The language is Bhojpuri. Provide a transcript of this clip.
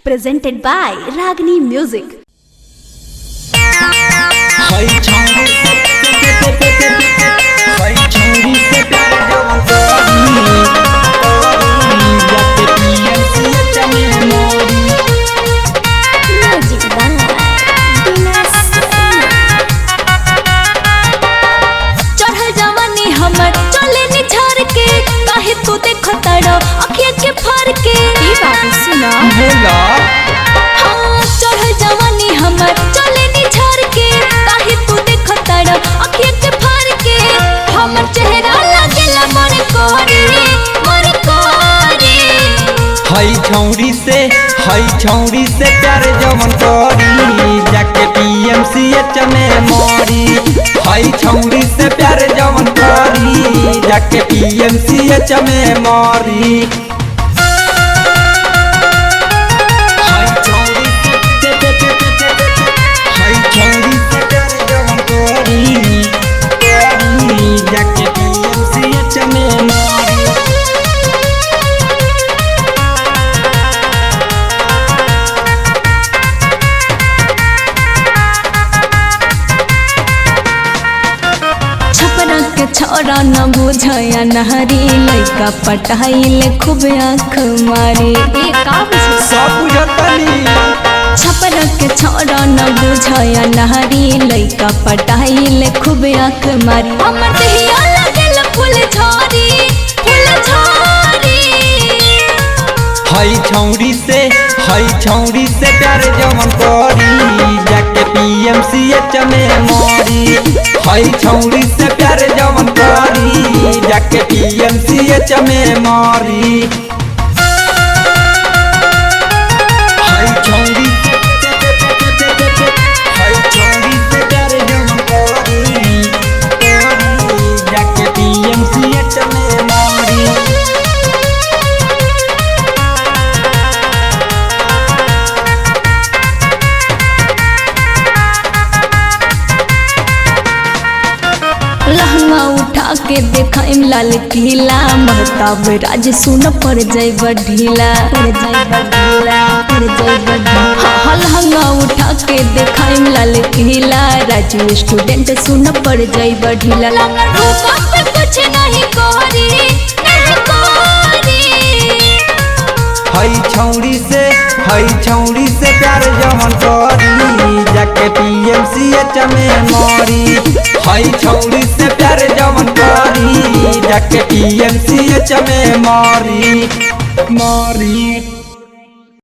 presented by Ragini Music. तू देखो तारो अखिया के फार के ई बाबू सुना बोला हां चढ़ जवानी हमर चले नी झर के काहे तू देखो तारो अखिया के फार के हमर चेहरा लागेला मन कोरी हई छौरी से प्यार जवन करी जाके पीएमसीएच में मोरी हई छौरी से प्यार जवन करी जाके पीएमसीएच में मोरी हई छौरी से प्यार जवन करी जाके पीएमसीएच में मोरी छोरा न बुझाया नहरी लइका पटाइले खूब आँख मारे सब बुझतनी छपर के छोरा न बुझाया नहरी लइका पटाइले खूब आँख मारी हमर देहिया लागल फूल झड़ी हई छौरी से प्यार जवन करी जाके पीएमसीएच में मोरी हई छौरी से प्यार जवन करी जाके पीएमसीएच में मोरी हई छौरी से प्यार जवन करी जाके पीएमसीएच में मोरी लहंगा उठा के देखाइम लाल किला महताब राज सुन पर जाय ढीला लहंगा उठा के देखाइम लाल किला राजू स्टूडेंट सुन पर जाय ढीला कुछ नहीं करी हई छौरी से प्यार जवन करी जाके पीएमसीएच में मोरी हई छौरी से प्यार जवन करी जाके पीएमसीएच में मोरी